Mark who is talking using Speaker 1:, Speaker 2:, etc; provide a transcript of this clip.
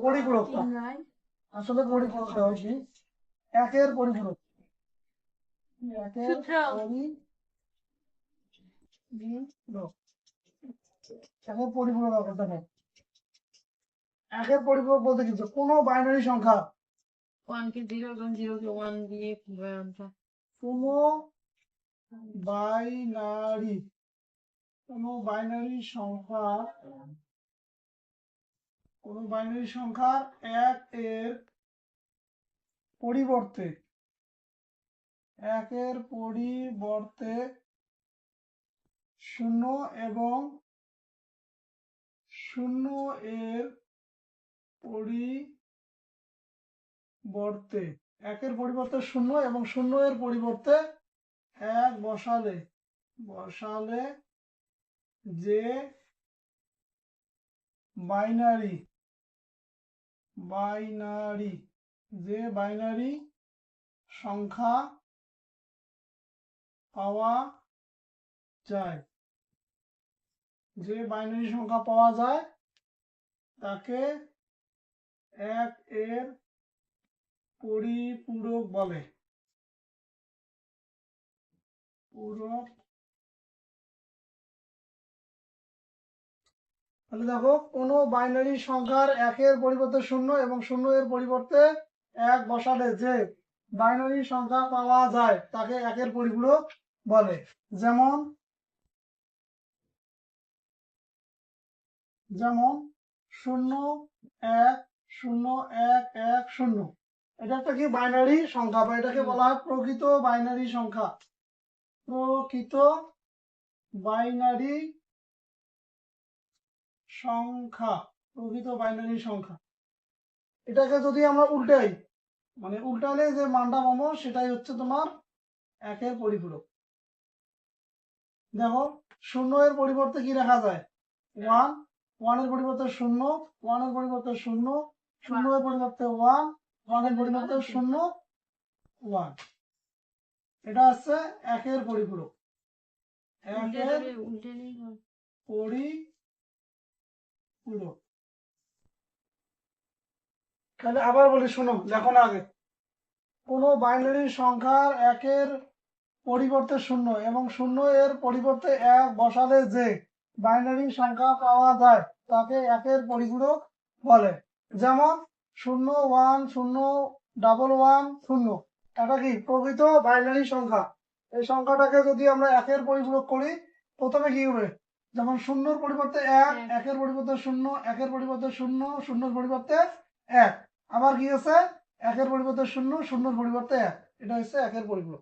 Speaker 1: পরিপূরকটা আসলে পরিপূরকটা হচ্ছে একের পরিপূরক। একের একের পরিপূরক আকারটা নেই। একের পরিপূরক বলতে কিন্তু কোনো বাইনারি সংখ্যা কোনো বাইনারি সংখ্যার এক এর পরিবর্তে শূন্য এবং শূন্য এর পরিবর্তে একের পরিবর্তে শূন্য এবং শূন্য এর পরিবর্তে এক বসালে যে বাইনারি সংখ্যা পাওয়া যায় তাকে এক এর পরিপূরক বলে। তাহলে দেখো কোনো বাইনারি সংখ্যার একের পরিবর্তে শূন্য এবং শূন্য এর পরিবর্তে এক বসালে যে বাইনারি সংখ্যা পাওয়া যায় তাকে একের পরিপূরক বলে। যেমন 0 1 0 1 1 0। এটা একটা কি বাইনারি সংখ্যা বা এটাকে বলা হয় প্রকৃত বাইনারি সংখ্যা। এটাকে যদি আমরা উল্টাই মানে উল্টালে যে মানটা পাবো সেটাই হচ্ছে তোমার একের পরিপূরক। দেখো 0 এর পরিবর্তে কি রাখা যায় 1, 1 এর পরিবর্তে 0, 1 এর পরিবর্তে 0, 0 এর পরিবর্তে 1, 1 এর পরিবর্তে 0, 1। এটা হচ্ছে একের পরিপূরক। তাহলে আবার বলি শোনো, দেখো না আগে। কোনো বাইনারি সংখ্যার একের পরিবর্তে শূন্য এবং শূন্য এর পরিবর্তে এক বসালে যে বাইনারি সংখ্যা পাওয়া যায় তাকে একের পরিপূরক বলে। যেমন 0 1 0 1 1 0। এটা কি প্রকৃত বাইনারি সংখ্যা। এই সংখ্যাটাকে যদি আমরা একের পরিপূরক করি প্রথমে কি হবে, যেমন শূন্যর পরিবর্তে এক, একের পরিবর্তে শূন্য, একের পরিবর্তে শূন্য, শূন্যর পরিবর্তে এক। আবার কি আছে একের পরিবর্তে শূন্য, শূন্যর পরিবর্তে এক। এটা হচ্ছে একের পরিপূরক।